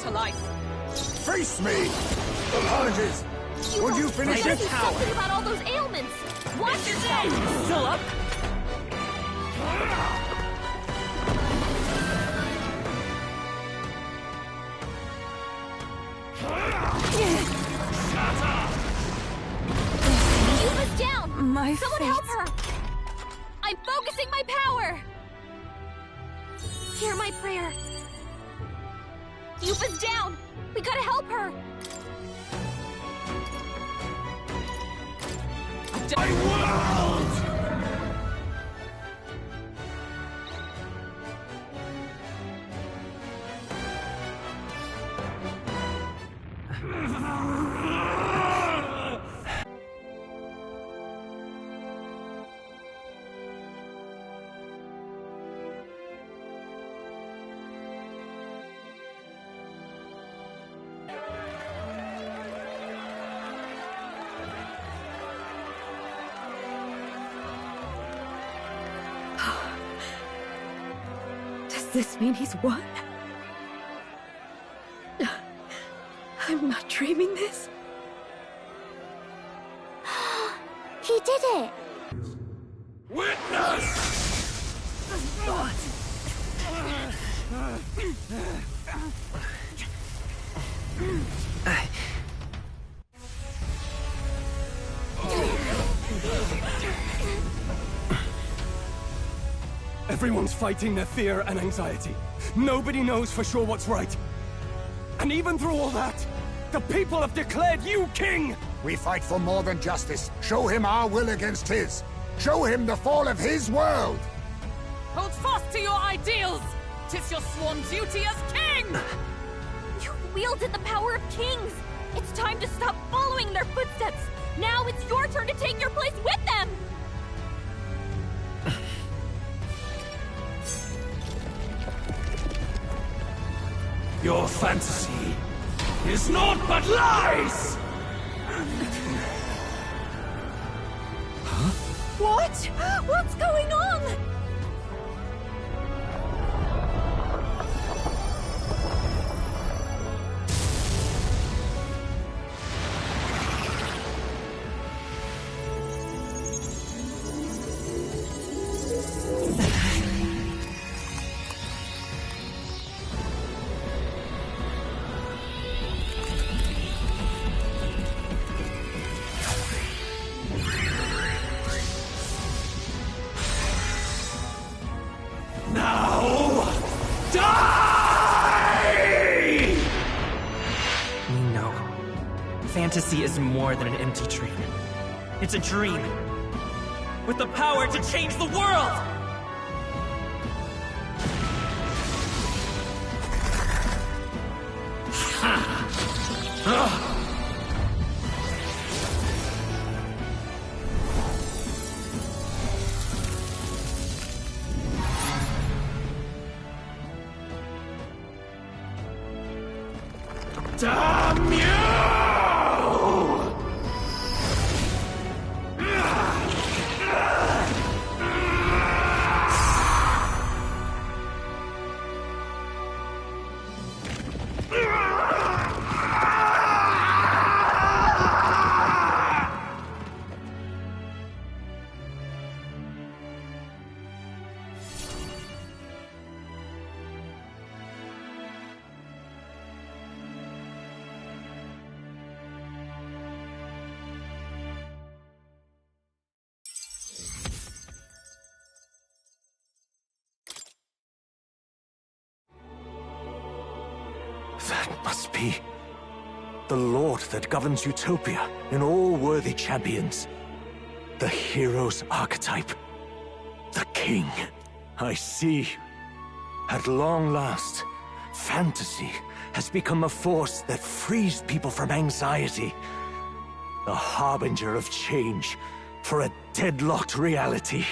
to life. Face me! Apologies! Would you finish it? Something about all those ailments! Watch yourself! Still up? Yuba's down! Someone fate. help her! I'm focusing my power! Hear my prayer. Yuba's down! We gotta help her! My world! Does this mean he's won? I'm not dreaming this. He did it! Witness! Everyone's fighting their fear and anxiety. Nobody knows for sure what's right. And even through all that, the people have declared you king! We fight for more than justice. Show him our will against his. Show him the fall of his world! Hold fast to your ideals! 'Tis your sworn duty as king! You wielded the power of kings! It's time to stop following in their footsteps! Now it's your turn to take your place with them! Your fantasy is naught but lies! What? What's going on? Fantasy is more than an empty dream. It's a dream with the power to change the world! Damn you! That must be the Lord that governs Utopia in all worthy champions. The hero's archetype. The king. I see. At long last, fantasy has become a force that frees people from anxiety. A harbinger of change for a deadlocked reality.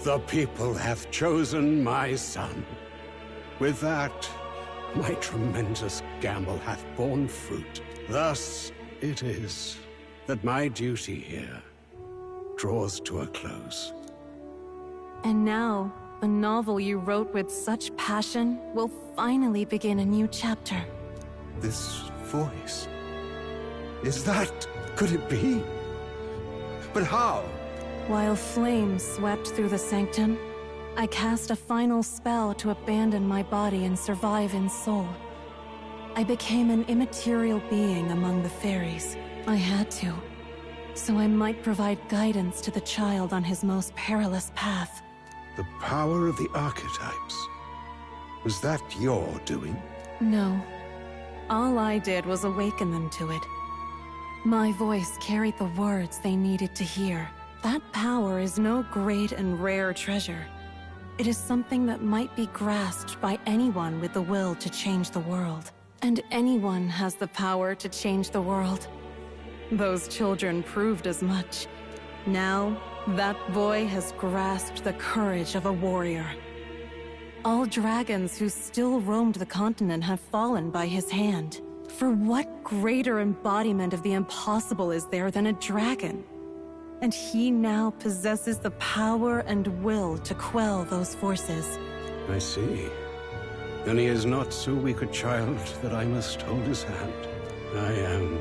The people have chosen my son. With that, my tremendous gamble hath borne fruit. Thus it is that my duty here draws to a close. And now, the novel you wrote with such passion will finally begin a new chapter. This voice... is that... could it be? But how? While flames swept through the sanctum, I cast a final spell to abandon my body and survive in soul. I became an immaterial being among the fairies. I had to, so I might provide guidance to the child on his most perilous path. The power of the archetypes. Was that your doing? No. All I did was awaken them to it. My voice carried the words they needed to hear. That power is no great and rare treasure. It is something that might be grasped by anyone with the will to change the world. And anyone has the power to change the world. Those children proved as much. Now, that boy has grasped the courage of a warrior. All dragons who still roamed the continent have fallen by his hand. For what greater embodiment of the impossible is there than a dragon? And he now possesses the power and will to quell those forces. I see. Then he is not so weak a child that I must hold his hand. I am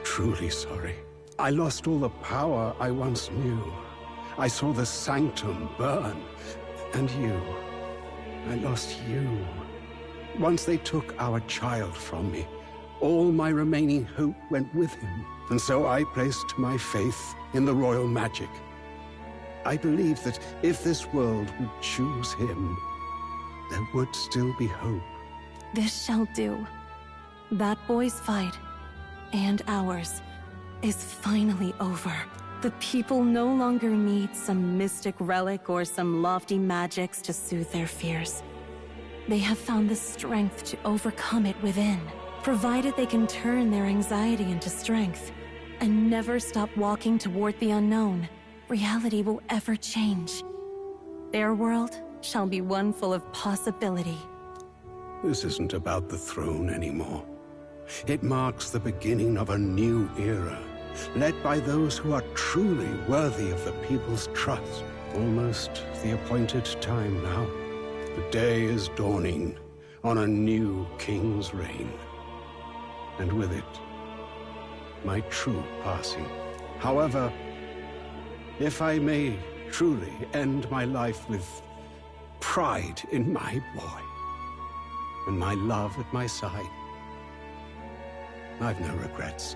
truly sorry. I lost all the power I once knew. I saw the sanctum burn. And you. I lost you. Once they took our child from me, all my remaining hope went with him. And so I placed my faith in the royal magic. I believed that if this world would choose him, there would still be hope. This shall do. That boy's fight, and ours, is finally over. The people no longer need some mystic relic or some lofty magics to soothe their fears. They have found the strength to overcome it within. Provided they can turn their anxiety into strength, and never stop walking toward the unknown, reality will ever change. Their world shall be one full of possibility. This isn't about the throne anymore. It marks the beginning of a new era, led by those who are truly worthy of the people's trust. Almost the appointed time now. The day is dawning on a new king's reign. And with it, my true passing. However, if I may truly end my life with pride in my boy, and my love at my side, I've no regrets.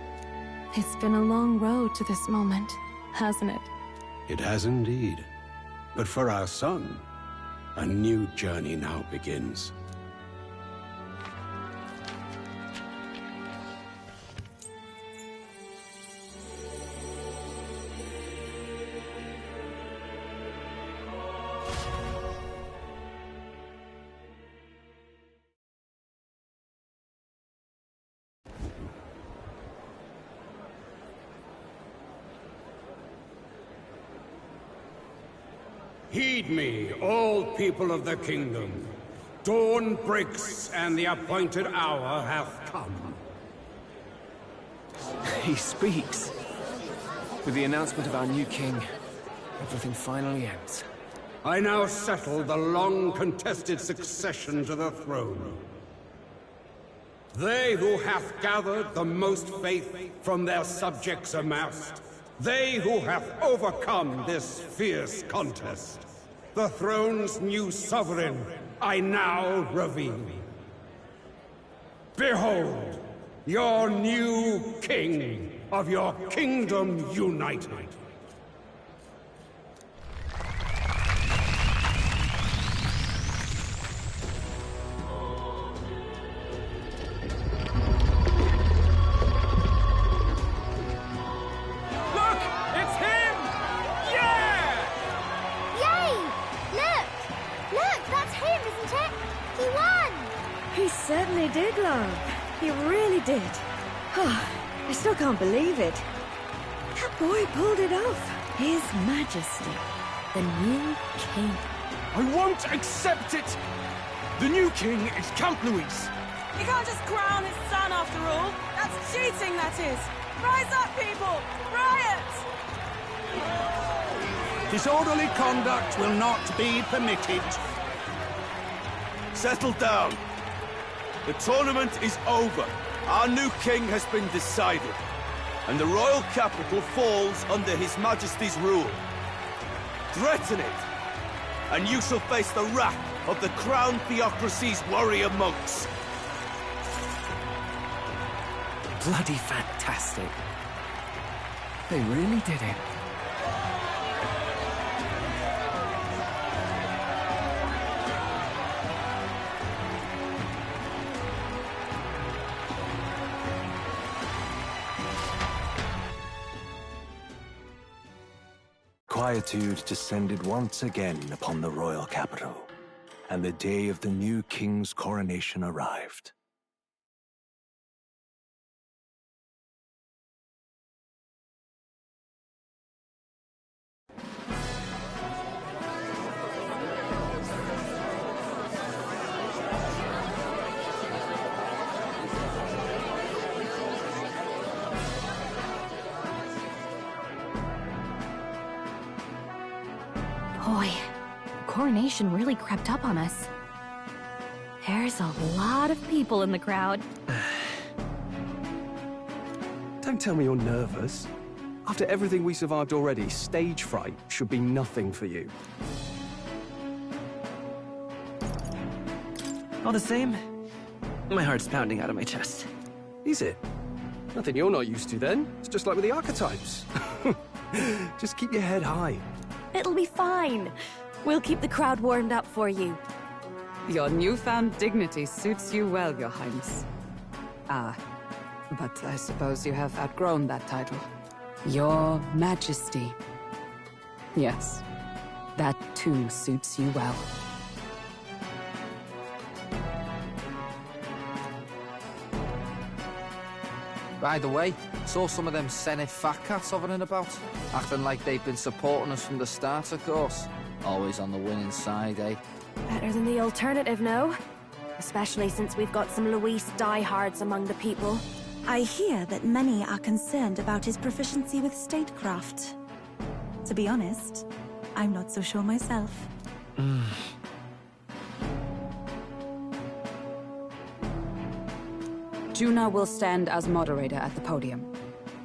It's been a long road to this moment, hasn't it? It has indeed. But for our son, a new journey now begins. Heed me, all people of the kingdom. Dawn breaks, and the appointed hour hath come. He speaks. With the announcement of our new king, everything finally ends. I now settle the long-contested succession to the throne. They who hath gathered the most faith from their subjects amassed, they who have overcome this fierce contest, the throne's new sovereign, I now reveal. Behold, your new king of your kingdom united. Certainly did, love. He really did. Oh, I still can't believe it. That boy pulled it off. His Majesty, the new king. I won't accept it! The new king is Count Luis. You can't just crown his son after all. That's cheating, that is. Rise up, people! Riot! Disorderly conduct will not be permitted. Settle down. The tournament is over. Our new king has been decided, and the royal capital falls under His Majesty's rule. Threaten it, and you shall face the wrath of the crown theocracy's warrior monks. Bloody fantastic. They really did it. Quietude descended once again upon the royal capital, and the day of the new king's coronation arrived. Boy, the coronation really crept up on us. There's a lot of people in the crowd. Don't tell me you're nervous. After everything we survived already, stage fright should be nothing for you. All the same, my heart's pounding out of my chest. Is it? Nothing you're not used to then. It's just like with the archetypes. Just keep your head high. It'll be fine. We'll keep the crowd warmed up for you. Your newfound dignity suits you well, Your Highness. Ah, but I suppose you have outgrown that title. Your Majesty. Yes, that too suits you well. By the way, saw some of them Senate fat cats hovering about, acting like they've been supporting us from the start, of course. Always on the winning side, eh? Better than the alternative, no? Especially since we've got some Luis diehards among the people. I hear that many are concerned about his proficiency with statecraft. To be honest, I'm not so sure myself. Juna will stand as moderator at the podium.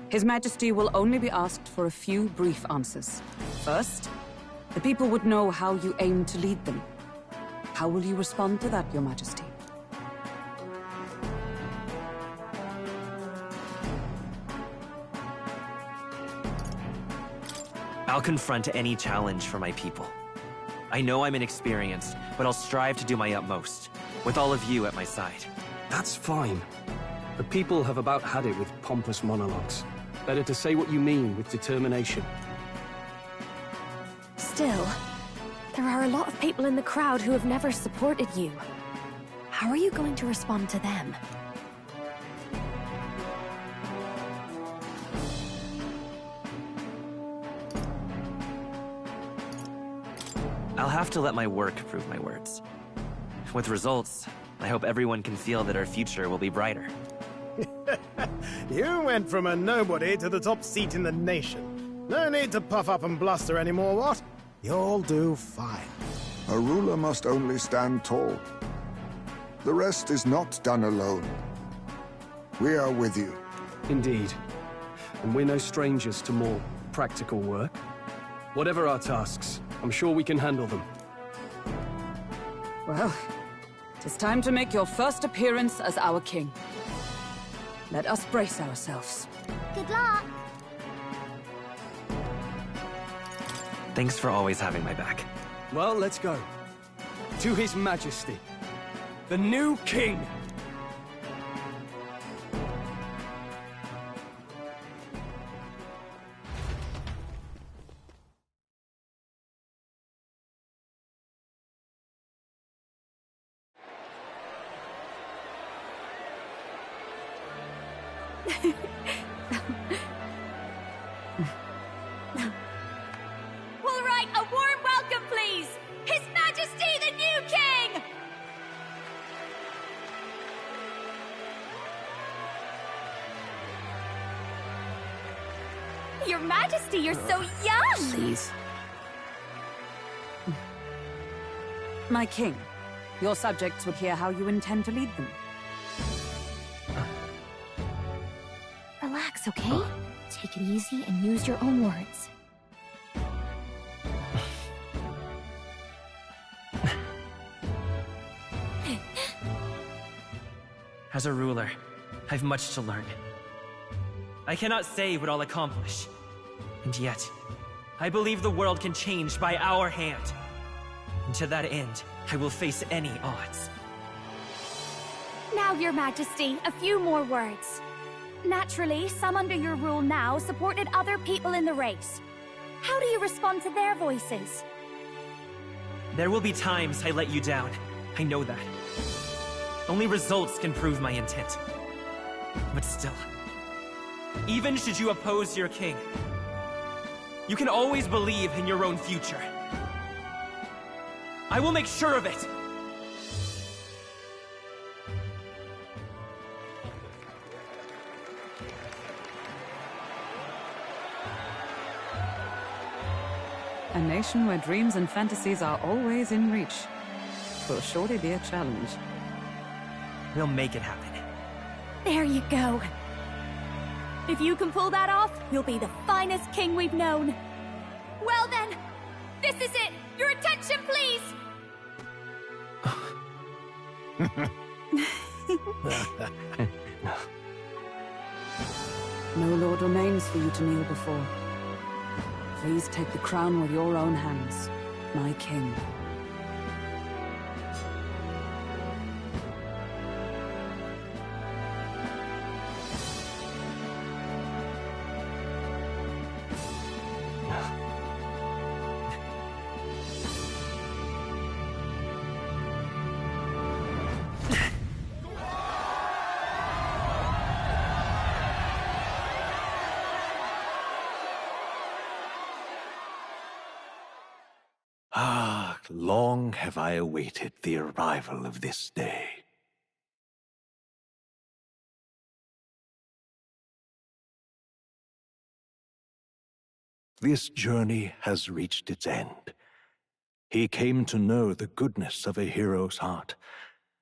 His Majesty will only be asked for a few brief answers. First, the people would know how you aim to lead them. How will you respond to that, Your Majesty? I'll confront any challenge for my people. I know I'm inexperienced, but I'll strive to do my utmost, with all of you at my side. That's fine. The people have about had it with pompous monologues. Better to say what you mean with determination. Still, there are a lot of people in the crowd who have never supported you. How are you going to respond to them? I'll have to let my work prove my words. With results, I hope everyone can feel that our future will be brighter. You went from a nobody to the top seat in the nation. No need to puff up and bluster anymore, what? You'll do fine. A ruler must only stand tall. The rest is not done alone. We are with you. Indeed. And we're no strangers to more practical work. Whatever our tasks, I'm sure we can handle them. Well, it is time to make your first appearance as our king. Let us brace ourselves. Good luck! Thanks for always having my back. Well, let's go. To His Majesty, the new king! All right, a warm welcome, please! His Majesty the new king! Your Majesty, you're so young! Please. My king, your subjects would hear how you intend to lead them. Relax, okay? Take it easy and use your own words. As a ruler, I've much to learn. I cannot say what I'll accomplish. And yet, I believe the world can change by our hand. And to that end, I will face any odds. Now, Your Majesty, a few more words. Naturally, some under your rule now supported other people in the race. How do you respond to their voices? There will be times I let you down. I know that. Only results can prove my intent. But still, even should you oppose your king, you can always believe in your own future. I will make sure of it! A nation where dreams and fantasies are always in reach. Will surely be a challenge. We'll make it happen. There you go. If you can pull that off, you'll be the finest king we've known. Well then, this is it! Your attention, please! No lord remains for you to kneel before. Please take the crown with your own hands, my king. Ah, long have I awaited the arrival of this day. This journey has reached its end. He came to know the goodness of a hero's heart,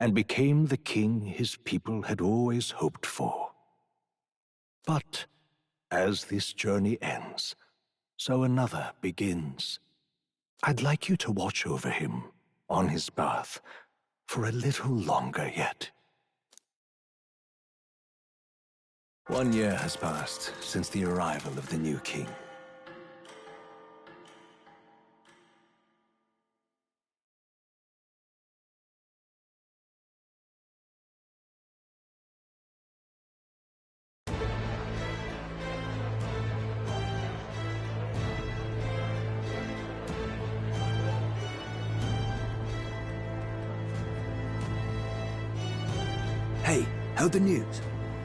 and became the king his people had always hoped for. But as this journey ends, so another begins. I'd like you to watch over him on his path for a little longer yet. 1 year has passed since the arrival of the new king. Hey, heard the news?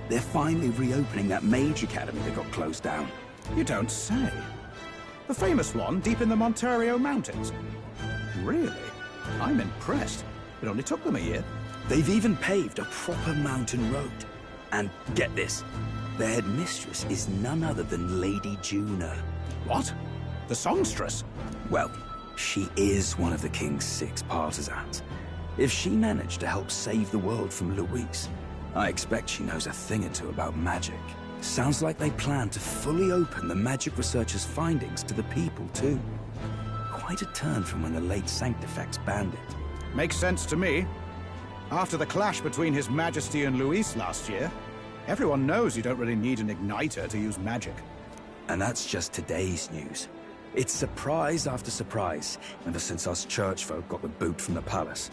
They're finally reopening that mage academy that got closed down. You don't say. The famous one deep in the Montario Mountains. Really? I'm impressed. It only took them a year. They've even paved a proper mountain road. And get this, their headmistress is none other than Lady Juna. What? The songstress? Well, she is one of the king's 6 partisans. If she managed to help save the world from Luis, I expect she knows a thing or two about magic. Sounds like they plan to fully open the magic researcher's findings to the people, too. Quite a turn from when the late Sanctifex banned it. Makes sense to me. After the clash between His Majesty and Luis last year, everyone knows you don't really need an igniter to use magic. And that's just today's news. It's surprise after surprise, ever since us churchfolk got the boot from the palace.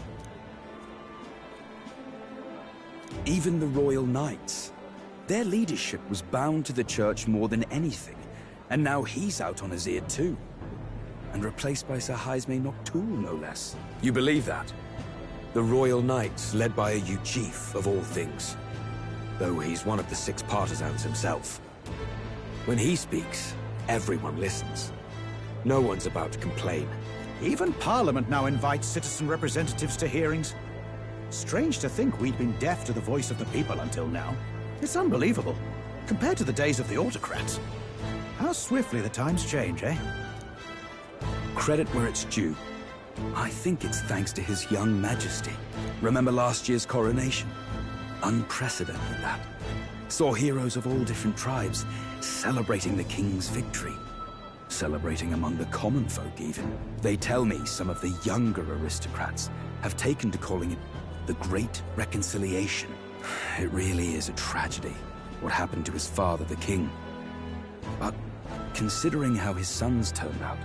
Even the Royal Knights. Their leadership was bound to the church more than anything, and now he's out on his ear too. And replaced by Sir Jaime Noctul, no less. You believe that? The Royal Knights, led by a Uchief of all things. Though he's one of the 6 partisans himself. When he speaks, everyone listens. No one's about to complain. Even Parliament now invites citizen representatives to hearings. Strange to think we'd been deaf to the voice of the people until now. It's unbelievable, compared to the days of the autocrats. How swiftly the times change, eh? Credit where it's due. I think it's thanks to His young majesty. Remember last year's coronation? Unprecedented, that. Saw heroes of all different tribes celebrating the king's victory. Celebrating among the common folk, even. They tell me some of the younger aristocrats have taken to calling it the Great Reconciliation. It really is a tragedy, what happened to his father, the king. But considering how his sons turned out,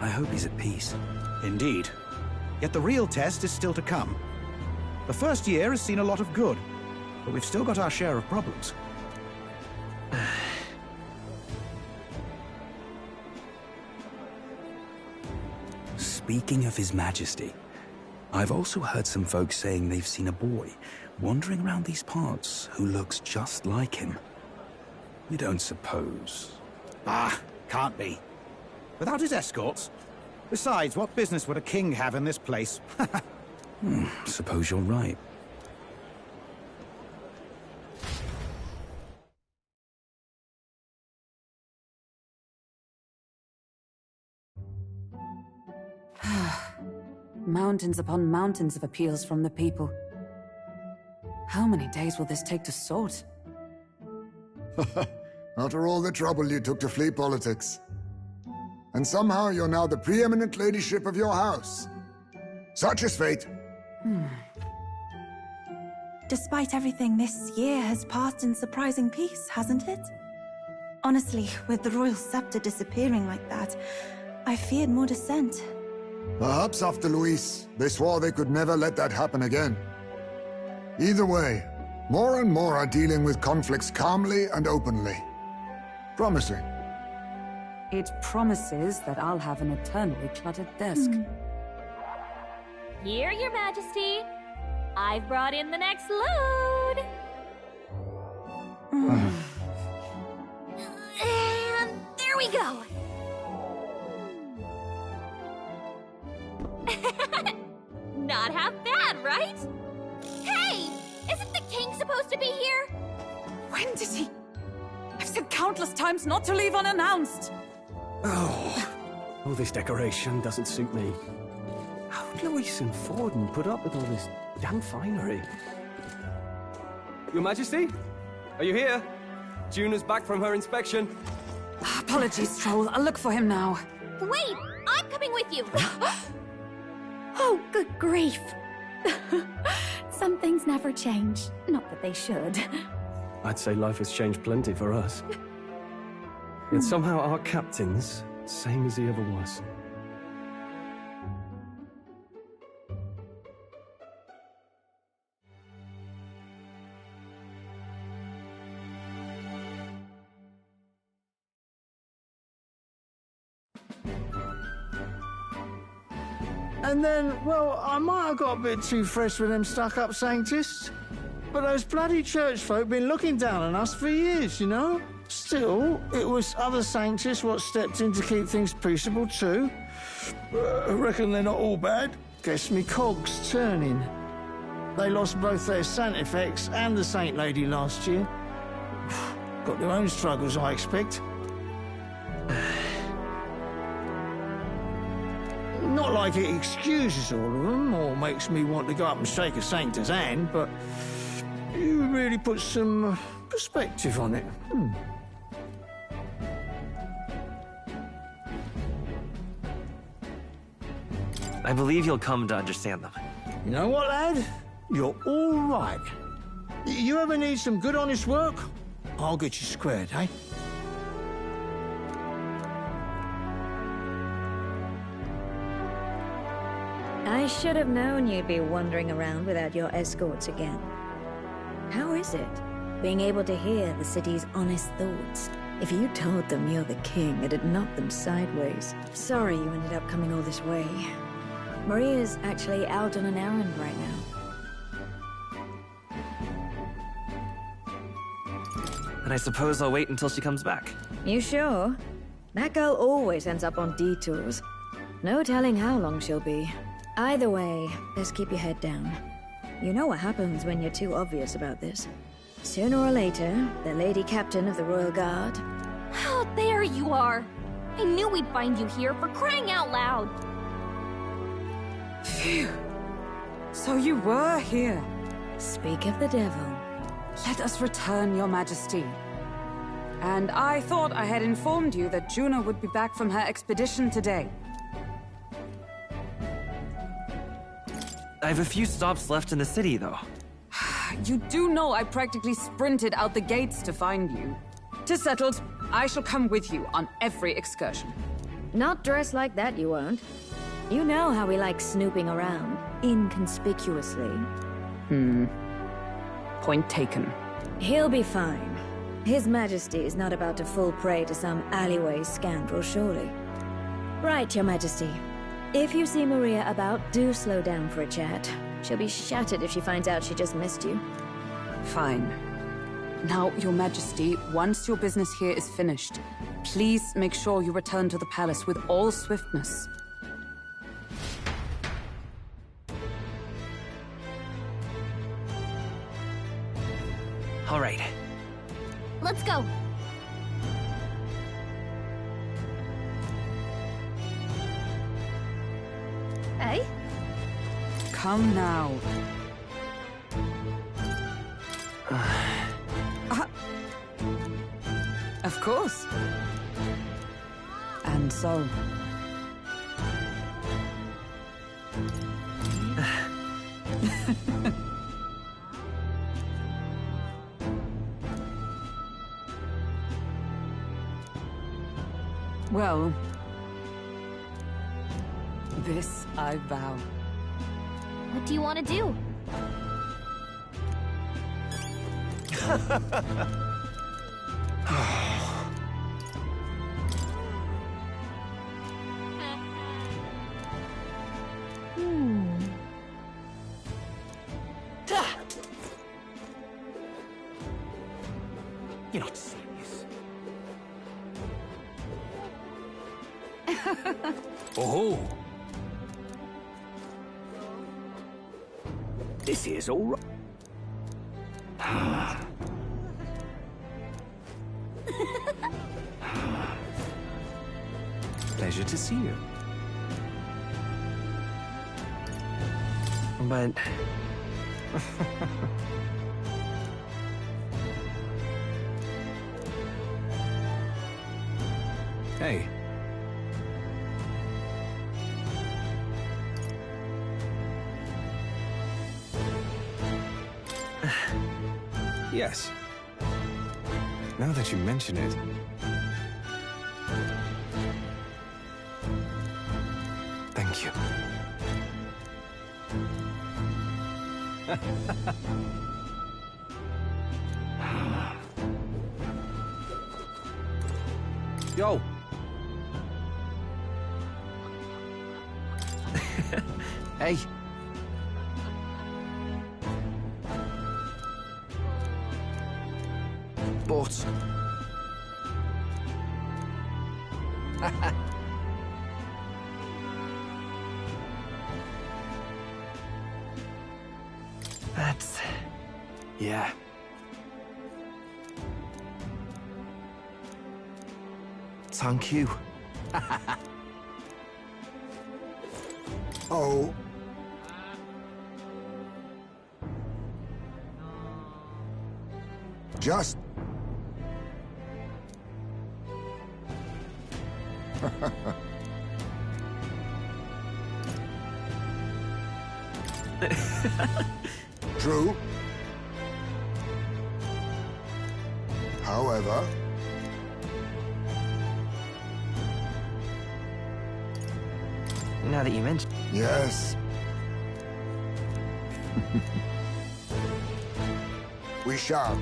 I hope he's at peace. Indeed. Yet the real test is still to come. The first year has seen a lot of good, but we've still got our share of problems. Speaking of His Majesty, I've also heard some folks saying they've seen a boy wandering around these parts who looks just like him. You don't suppose? Ah, can't be. Without his escorts? Besides, what business would a king have in this place? Suppose you're right. Mountains upon mountains of appeals from the people. How many days will this take to sort? After all the trouble you took to flee politics. And somehow you're now the preeminent ladyship of your house. Such is fate. Despite everything, this year has passed in surprising peace, hasn't it? Honestly, with the royal scepter disappearing like that, I feared more dissent. Perhaps after Luis, they swore they could never let that happen again. Either way, more and more are dealing with conflicts calmly and openly. Promising. It promises that I'll have an eternally cluttered desk. Here, Your Majesty. I've brought in the next load. And there we go. Not half bad, right? Hey! Isn't the king supposed to be here? When did he? I've said countless times not to leave unannounced. Oh, this decoration doesn't suit me. How'd Luis and Forden put up with all this damn finery? Your Majesty? Are you here? Juna's back from her inspection. Apologies, Troll. I'll look for him now. Wait! I'm coming with you! Oh, good grief. Some things never change. Not that they should. I'd say life has changed plenty for us. Yet somehow our captain's same as he ever was. And then, well, I might have got a bit too fresh with them stuck-up Sanctists. But those bloody church folk been looking down on us for years, you know? Still, it was other Sanctists what stepped in to keep things peaceable too. I reckon they're not all bad. Guess me cogs turning. They lost both their Santifex and the Saint Lady last year. Got their own struggles, I expect. Not like it excuses all of them, or makes me want to go up and shake a Sanctor's hand, but you really put some perspective on it. I believe you'll come to understand them. You know what, lad? You're all right. You ever need some good, honest work? I'll get you squared, eh? I should have known you'd be wandering around without your escorts again. How is it, being able to hear the city's honest thoughts? If you told them you're the king, it'd knock them sideways. Sorry you ended up coming all this way. Maria's actually out on an errand right now. And I suppose I'll wait until she comes back. You sure? That girl always ends up on detours. No telling how long she'll be. Either way, best keep your head down. You know what happens when you're too obvious about this. Sooner or later, the Lady Captain of the Royal Guard Oh, there you are. I knew we'd find you here, for crying out loud. Phew. So you were here. Speak of the devil. Let us return, Your Majesty. And I thought I had informed you that Juno would be back from her expedition today. I have a few stops left in the city, though. You do know I practically sprinted out the gates to find you. 'Tis settled. I shall come with you on every excursion. Not dressed like that, you won't. You know how we like snooping around, inconspicuously. Point taken. He'll be fine. His Majesty is not about to fall prey to some alleyway scoundrel, surely. Right, Your Majesty. If you see Maria about, do slow down for a chat. She'll be shattered if she finds out she just missed you. Fine. Now, Your Majesty, once your business here is finished, please make sure you return to the palace with all swiftness. All right. Let's go. Hey? Come now. Of course. And so... Well... This I vow. What do you want to do? You're not serious. Oh. This is all right. Pleasure to see you. But... Hey. Yes. Now that you mention it... Thank you. Yo! Hey! But... That's... Yeah. Thank you. Oh. Just... True. However... Now that you mention... Yes. We shall.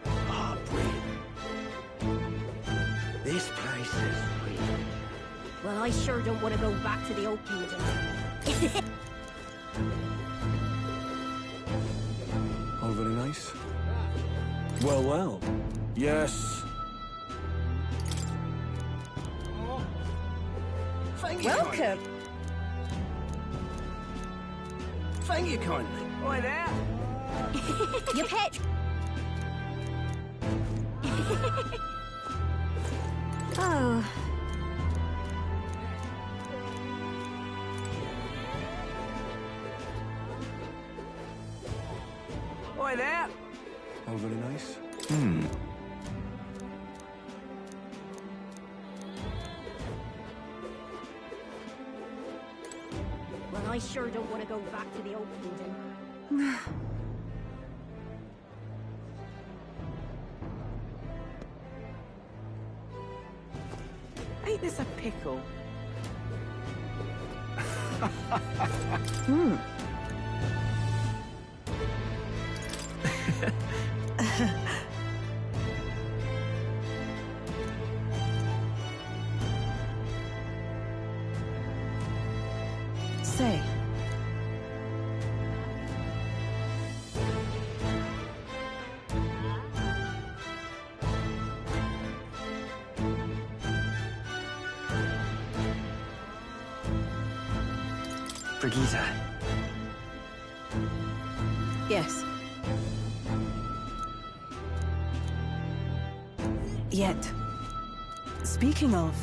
Ah, brilliant. This place is weird. Well, I sure don't want to go back to the Old Kingdom. All very nice. Well, well. Yes. Thank you. Welcome. Thank you kindly. Oi there. Your pet. Oh. Oi there! All very nice. Well, I sure don't want to go back to the old kingdom. Ain't this a pickle? Say. Brigitte. Yes. Yet. Speaking of...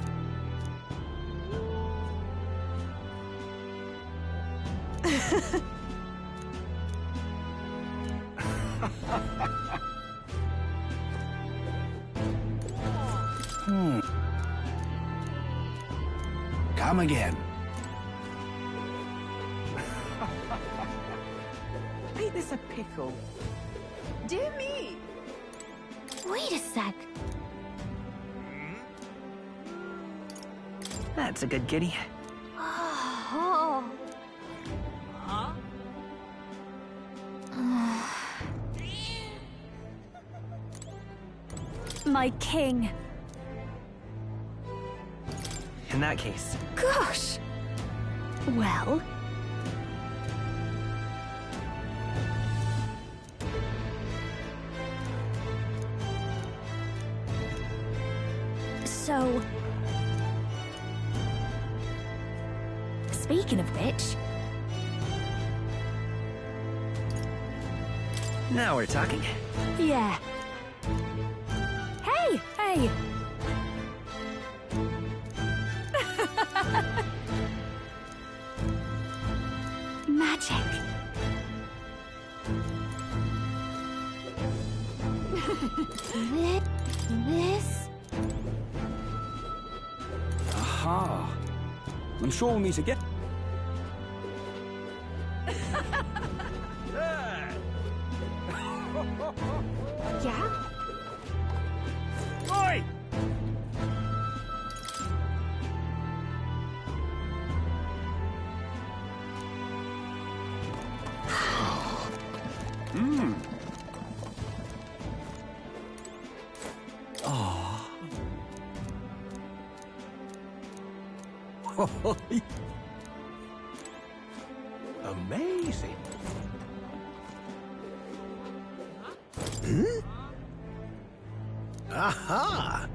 Come again. Ain't this a pickle? Dear me! Wait a sec. That's a good kitty. Oh. My king. In that case. Gosh. Well. So... Speaking of which... Now we're talking. Yeah. Hey! Hey! Magic. This... Aha! I'm sure we'll meet again. Yeah? Oi! Oh. Amazing. Aha!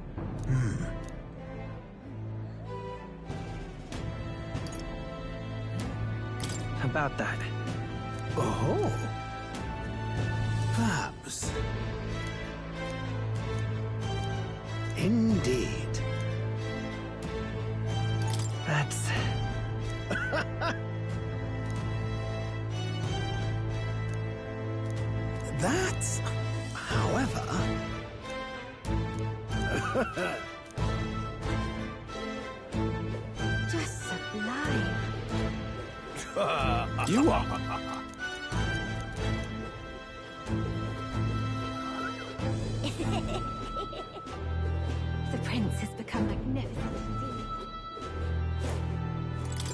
About that. Oh. Perhaps. Indeed. That's... That's... However... Just sublime. You are. The prince has become magnificent indeed.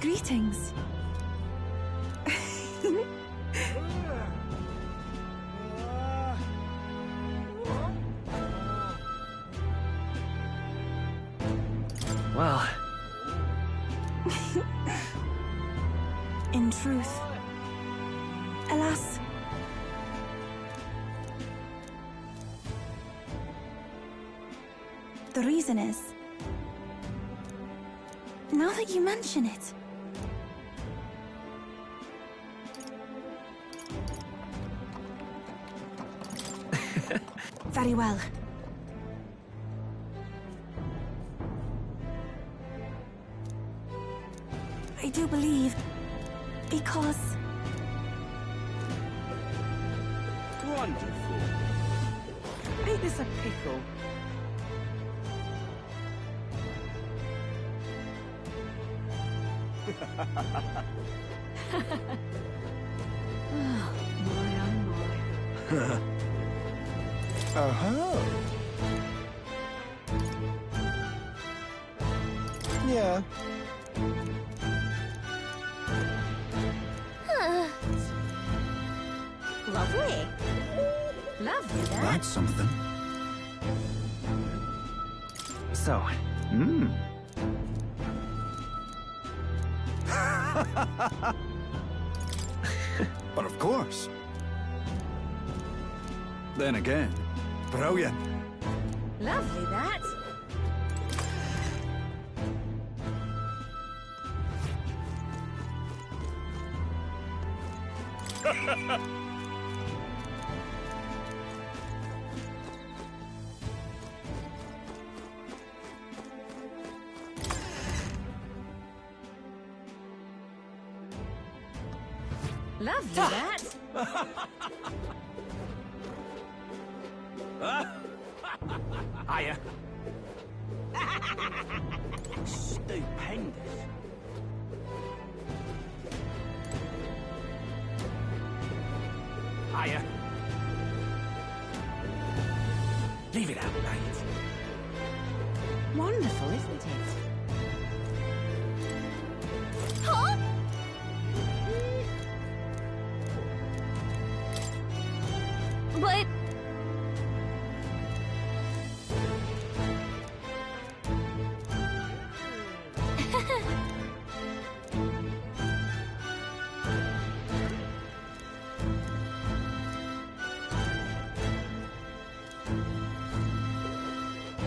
Greetings. Well... In truth, alas, the reason is, now that you mention it, very well. do believe. Because... Wonderful. Ain't this a pickle? Oh, my. Uh-huh. Yeah. Lovely. Lovely, that. That's something. So, But of course. Then again, brilliant. Lovely, that. Lovely, that. Hiya. Stupendous. Hiya. Leave it out, mate. Wonderful, isn't it? Huh? But...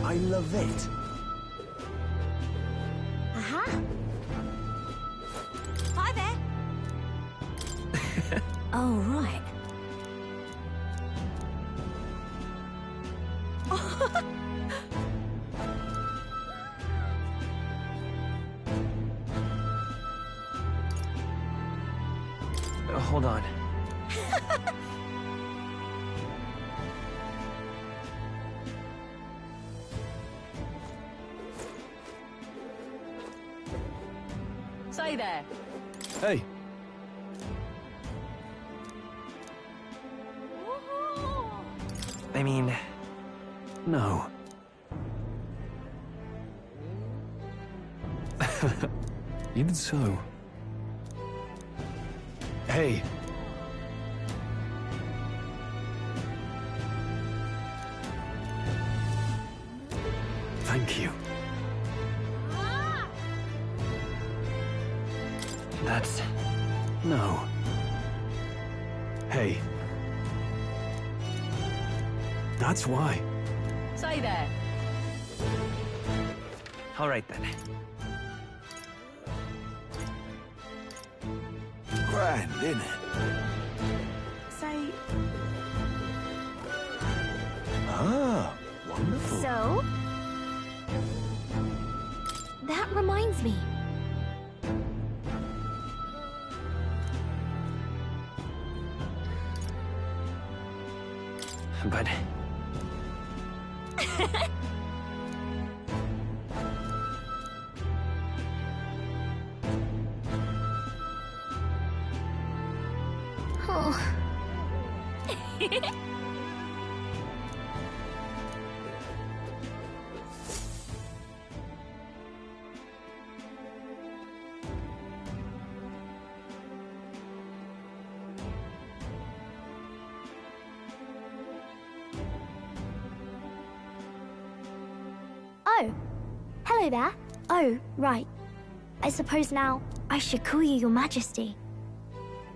I love it. Uh-huh. Hi there. Oh, right. Hold on. Say there. Hey, I mean, no. even so. hey. Thank you. That's... no. Hey. That's why. Say there. All right, then. Grand, isn't it? Say... Ah, wonderful. So? That reminds me. But... Oh. Oh, hello there. Oh, right. I suppose now I should call you Your Majesty.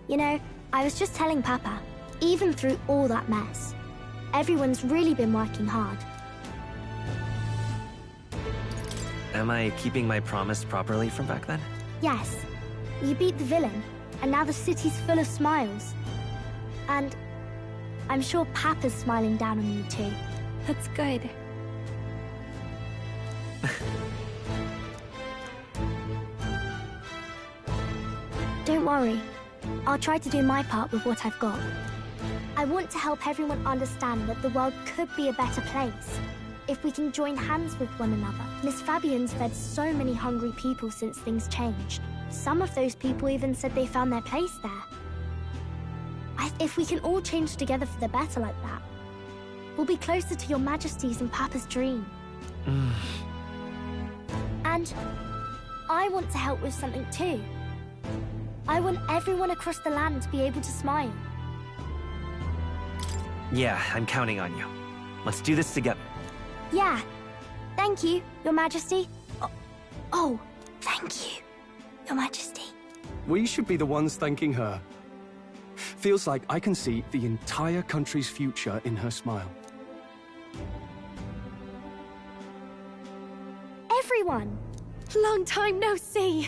You know, I was just telling Papa, even through all that mess, everyone's really been working hard. Am I keeping my promise properly from back then? Yes, you beat the villain, and now the city's full of smiles. And I'm sure Papa's smiling down on you too. That's good. Don't worry. I'll try to do my part with what I've got. I want to help everyone understand that the world could be a better place if we can join hands with one another. Miss Fabian's fed so many hungry people since things changed. Some of those people even said they found their place there. If we can all change together for the better like that, we'll be closer to your Majesty's and Papa's dream. And I want to help with something too. I want everyone across the land to be able to smile. Yeah, I'm counting on you. Let's do this together. Yeah. Thank you, Your Majesty. Oh, thank you, Your Majesty. We should be the ones thanking her. Feels like I can see the entire country's future in her smile. Everyone! Long time no see.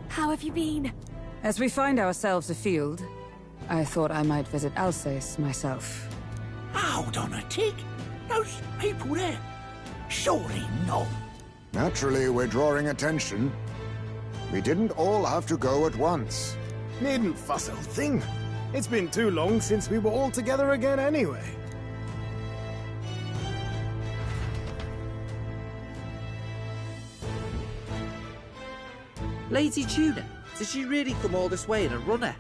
How have you been? As we find ourselves afield, I thought I might visit Alsace myself. Hold on a tick. Those people there. Surely not. Naturally, we're drawing attention. We didn't all have to go at once. Needn't fuss, old thing. It's been too long since we were all together again anyway. Lady Tuna, did she really come all this way in a runner?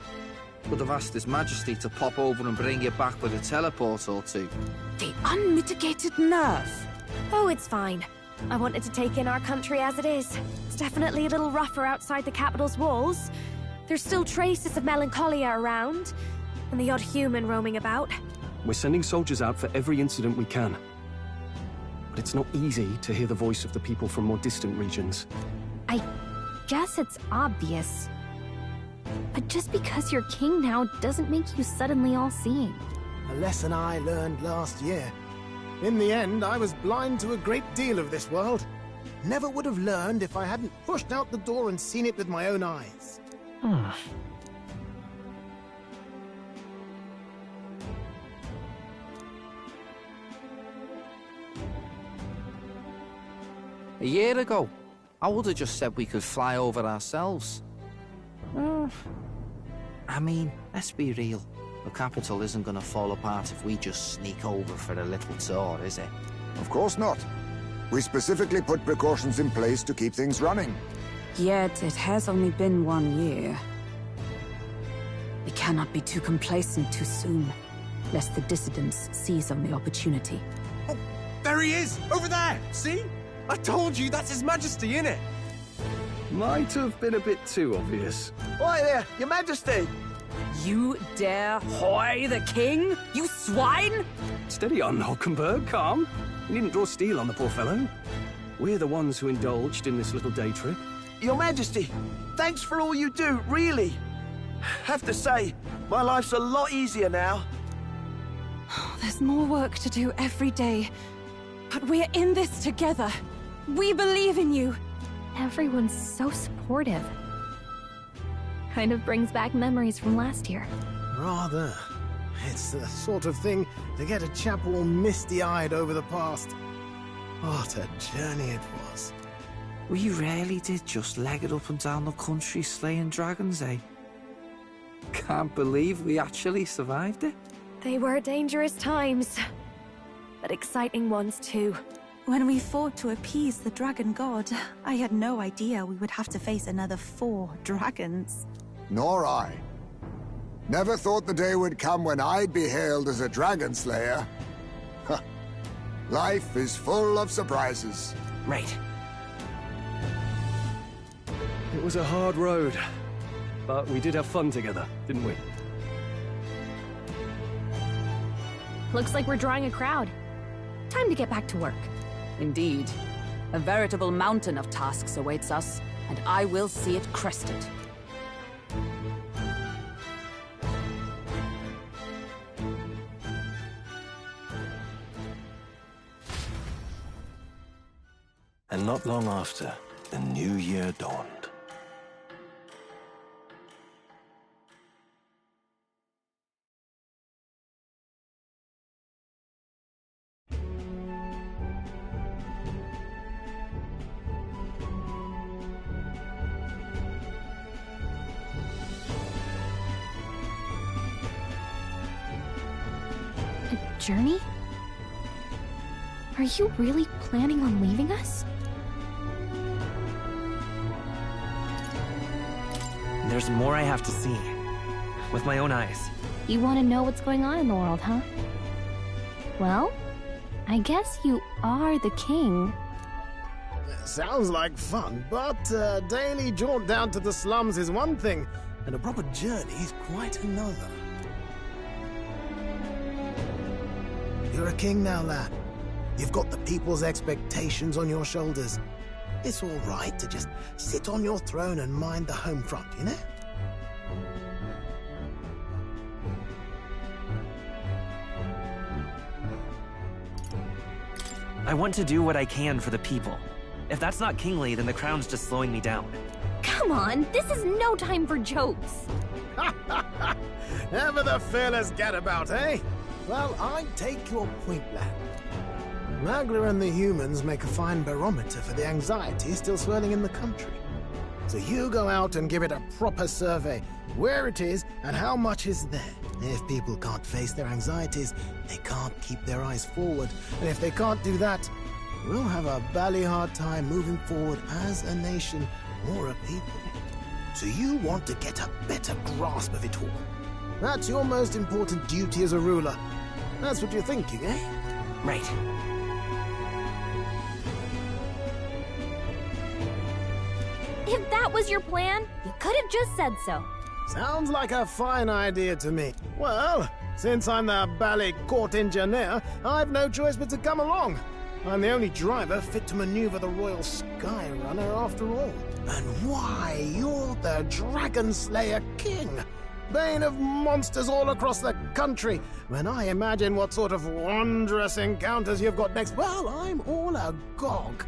Would have asked His Majesty to pop over and bring you back with a teleport or two. The unmitigated nerve. Oh, it's fine. I wanted to take in our country as it is. It's definitely a little rougher outside the capital's walls. There's still traces of melancholia around, and the odd human roaming about. We're sending soldiers out for every incident we can. But it's not easy to hear the voice of the people from more distant regions. I guess it's obvious. But just because you're king now doesn't make you suddenly all-seeing. A lesson I learned last year. In the end, I was blind to a great deal of this world. Never would have learned if I hadn't pushed out the door and seen it with my own eyes. A year ago, I would have just said we could fly over ourselves. I mean, let's be real. The capital isn't going to fall apart if we just sneak over for a little tour, is it? Of course not. We specifically put precautions in place to keep things running. Yet it has only been 1 year. We cannot be too complacent too soon, lest the dissidents seize on the opportunity. Oh, there he is! Over there! See? I told you, that's His Majesty, innit? Might have been a bit too obvious. Oi there, Your Majesty! You dare hoy the king? You swine! Steady on, Hulkenberg, calm. You needn't draw steel on the poor fellow. We're the ones who indulged in this little day trip. Your Majesty, thanks for all you do, really. Have to say, my life's a lot easier now. There's more work to do every day. But we're in this together. We believe in you. Everyone's so supportive. Kind of brings back memories from last year. Rather. It's the sort of thing to get a chap all misty-eyed over the past. What a journey it was. We really did just leg it up and down the country slaying dragons, eh? Can't believe we actually survived it. They were dangerous times, but exciting ones too. When we fought to appease the dragon god, I had no idea we would have to face another 4 dragons. Nor I. Never thought the day would come when I'd be hailed as a dragon slayer. Life is full of surprises. Right. It was a hard road, but we did have fun together, didn't we? Looks like we're drawing a crowd. Time to get back to work. Indeed. A veritable mountain of tasks awaits us, and I will see it crested. And not long after, the new year dawned. journey? Are you really planning on leaving us? There's more I have to see. With my own eyes. You want to know what's going on in the world, huh? Well, I guess you are the king. Sounds like fun, but a daily jaunt down to the slums is one thing, and a proper journey is quite another. You're a king now, lad. You've got the people's expectations on your shoulders. It's all right to just sit on your throne and mind the home front, you know? I want to do what I can for the people. If that's not kingly, then the crown's just slowing me down. Come on, this is no time for jokes. Ever the fearless gadabout, eh? Well, I take your point, lad. Magla and the humans make a fine barometer for the anxiety still swirling in the country. So you go out and give it a proper survey, where it is and how much is there. If people can't face their anxieties, they can't keep their eyes forward. And if they can't do that, we'll have a bally hard time moving forward as a nation or a people. So you want to get a better grasp of it all. That's your most important duty as a ruler. That's what you're thinking, eh? Right. If that was your plan, you could have just said so. Sounds like a fine idea to me. Well, since I'm the bally court engineer, I've no choice but to come along. I'm the only driver fit to maneuver the Royal Skyrunner after all. And why, you're the Dragon Slayer King, bane of monsters all across the country. When I imagine what sort of wondrous encounters you've got next, well, I'm all agog.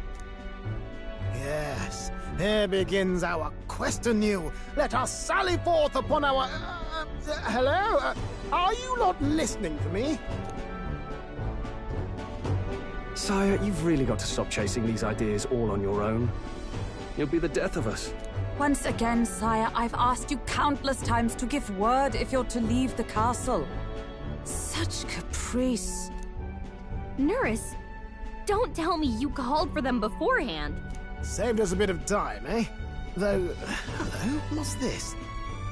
Yes, here begins our quest anew. Let us sally forth upon our... hello? Are you not listening to me? Sire, you've really got to stop chasing these ideas all on your own. You'll be the death of us. Once again, sire, I've asked you countless times to give word if you're to leave the castle. Such caprice. Nurse, don't tell me you called for them beforehand. Saved us a bit of time, eh? Though, hello, what's this?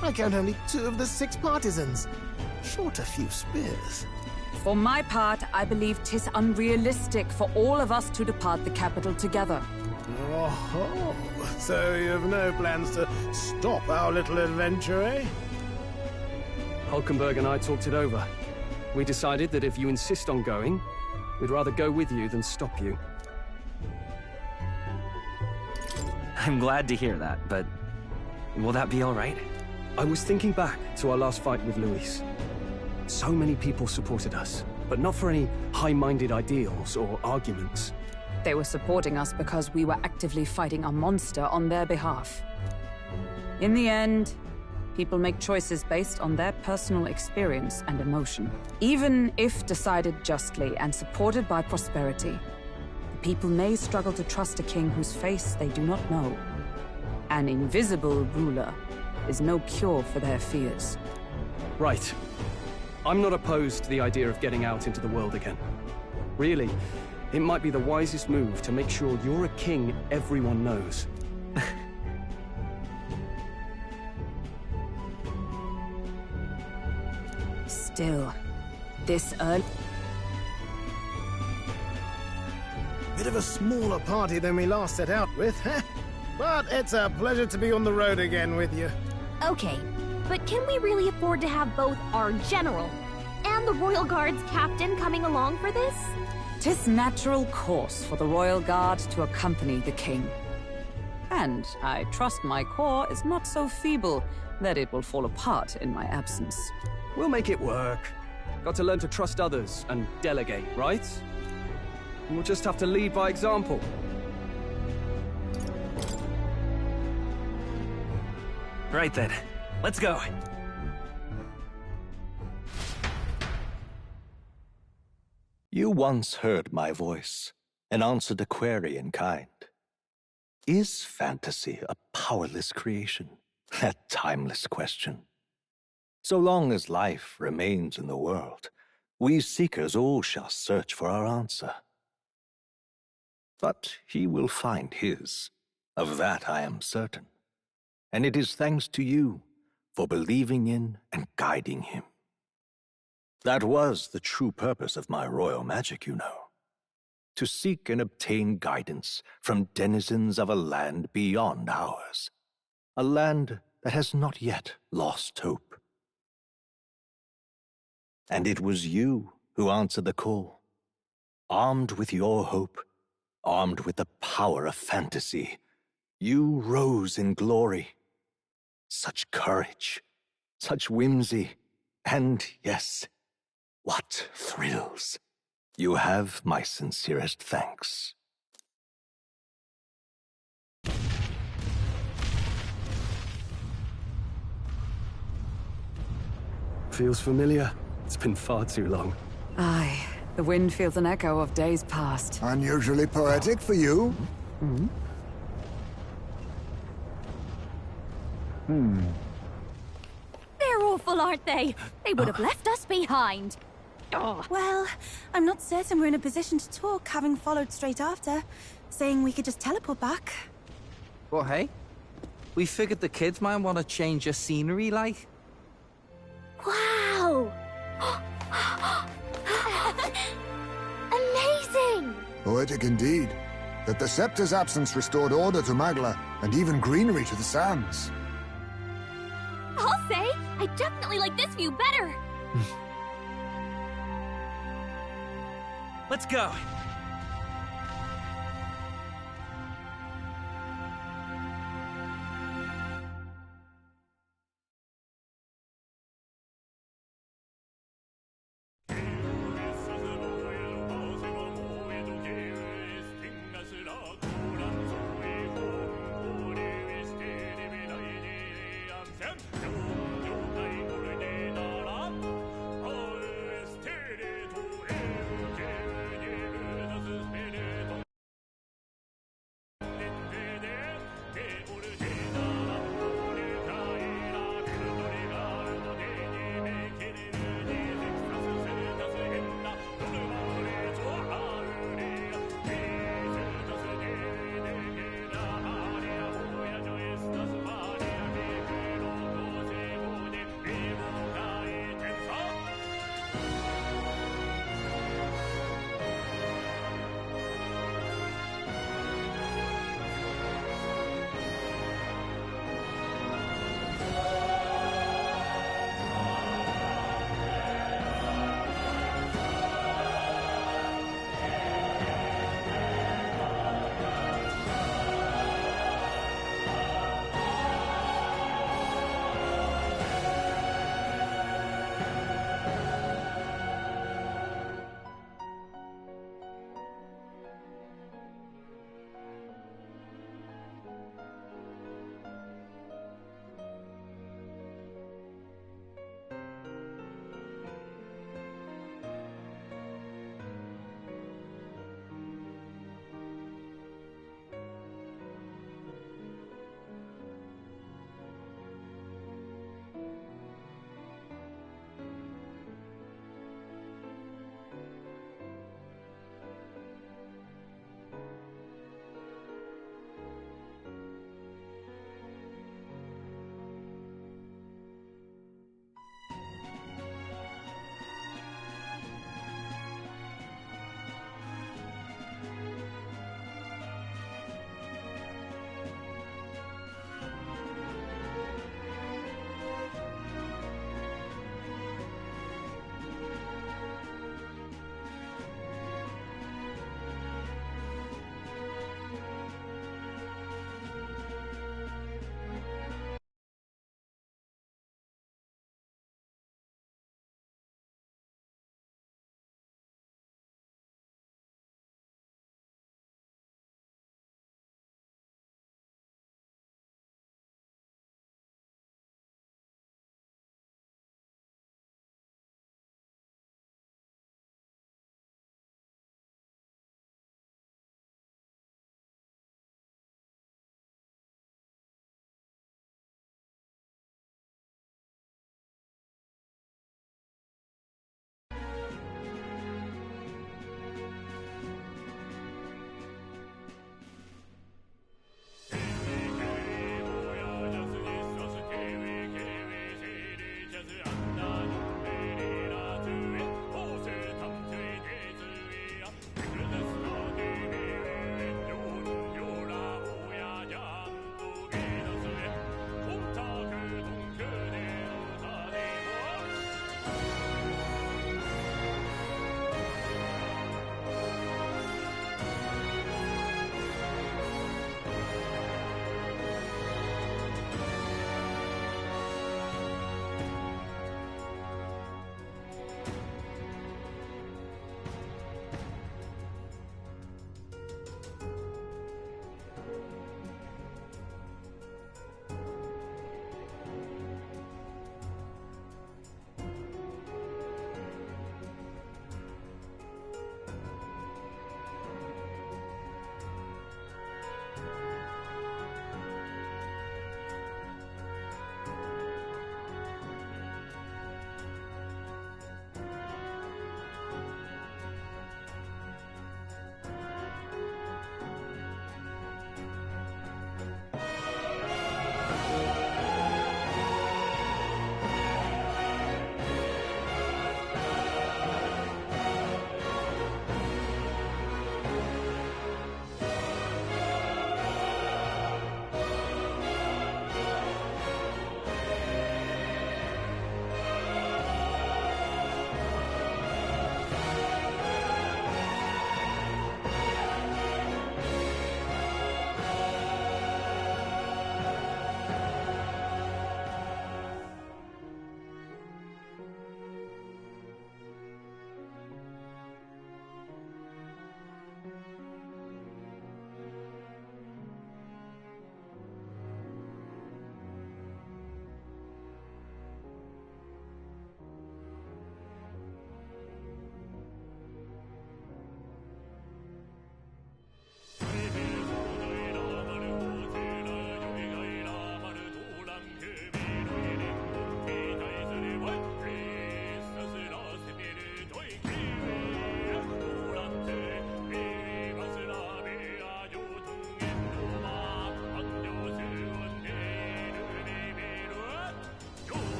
I count only 2 of the 6 partisans. Short a few spears. For my part, I believe 'tis unrealistic for all of us to depart the capital together. Oh, so you've no plans to stop our little adventure, eh? Hulkenberg and I talked it over. We decided that if you insist on going, we'd rather go with you than stop you. I'm glad to hear that, but will that be all right? I was thinking back to our last fight with Luis. So many people supported us, but not for any high-minded ideals or arguments. They were supporting us because we were actively fighting a monster on their behalf. In the end, people make choices based on their personal experience and emotion. Even if decided justly and supported by prosperity, the people may struggle to trust a king whose face they do not know. An invisible ruler is no cure for their fears. Right. I'm not opposed to the idea of getting out into the world again. Really, it might be the wisest move to make sure you're a king everyone knows. Still, this early... Bit of a smaller party than we last set out with, huh? But it's a pleasure to be on the road again with you. Okay, but can we really afford to have both our general and the Royal Guard's captain coming along for this? 'Tis natural course for the Royal Guard to accompany the king. And I trust my corps is not so feeble that it will fall apart in my absence. We'll make it work. Got to learn to trust others and delegate, right? And we'll just have to lead by example. Right then, let's go. You once heard my voice and answered a query in kind. Is fantasy a powerless creation? That timeless question. So long as life remains in the world, We Seekers all shall search for our answer. But he will find his. Of that I am certain. And it is thanks to you for believing in and guiding him. That was the true purpose of my royal magic, you know. To seek and obtain guidance from denizens of a land beyond ours. A land that has not yet lost hope. And it was you who answered the call. Armed with your hope, armed with the power of fantasy, you rose in glory. Such courage, such whimsy, and yes, what thrills. You have my sincerest thanks. Feels familiar. It's been far too long. Aye, the wind feels an echo of days past. Unusually poetic for you. They're awful, aren't they? They would have left us behind. Well, I'm not certain we're in a position to talk, having followed straight after, saying we could just teleport back. Well, hey, we figured the kids might want to change your scenery, like. Wow! Amazing! Poetic indeed. That the Scepter's absence restored order to Magla, and even greenery to the sands. I'll say, I definitely like this view better. Let's go.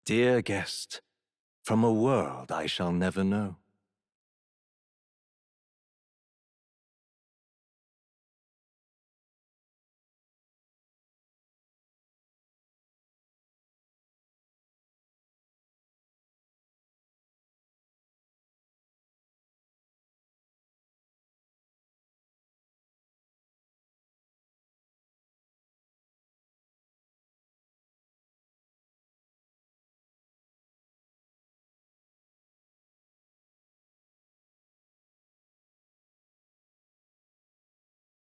Dear guest, from a world I shall never know.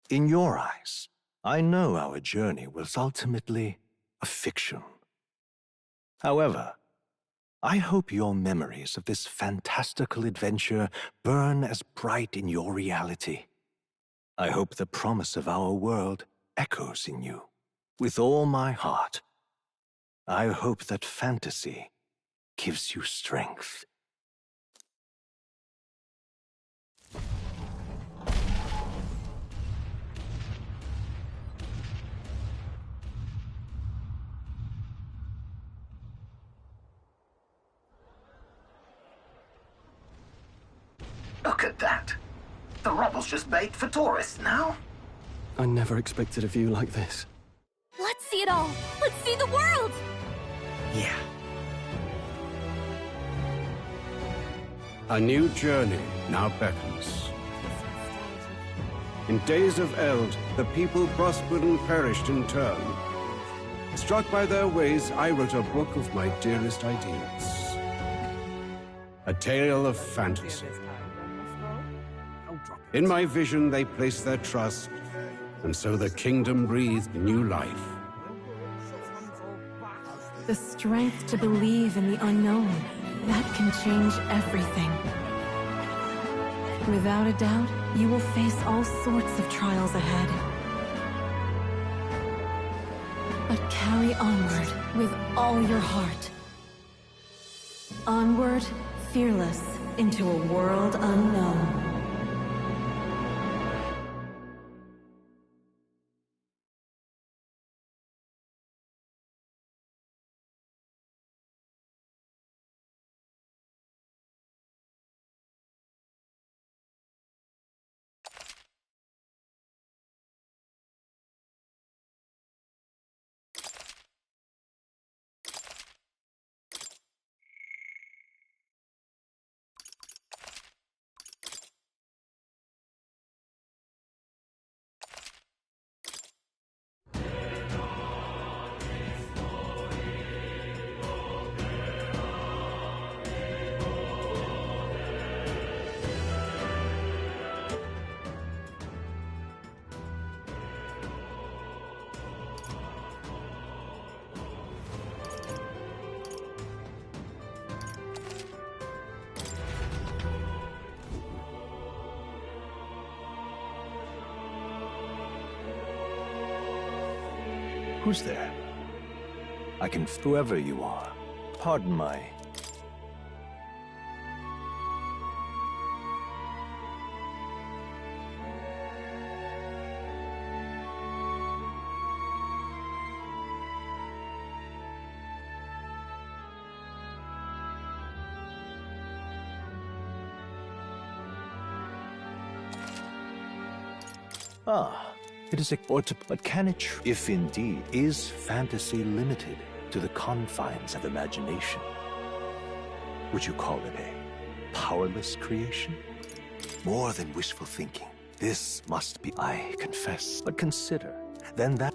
In your eyes, I know our journey was ultimately a fiction. However, I hope your memories of this fantastical adventure burn as bright in your reality. I hope the promise of our world echoes in you. With all my heart, I hope that fantasy gives you strength. Look at that. The rubble's just made for tourists now. I never expected a view like this. Let's see it all! Let's see the world! Yeah. A new journey now beckons. In days of Eld, the people prospered and perished in turn. Struck by their ways, I wrote a book of my dearest ideas. A tale of fantasy. In my vision, they placed their trust, and so the kingdom breathed new life. The strength to believe in the unknown, that can change everything. Without a doubt, you will face all sorts of trials ahead. But carry onward with all your heart. Onward, fearless, into a world unknown. Who's there? I can... Whoever you are, pardon my... It is a... But can it... If indeed, is fantasy limited to the confines of imagination? Would you call it a powerless creation? More than wishful thinking. This must be... I confess. But consider, then that...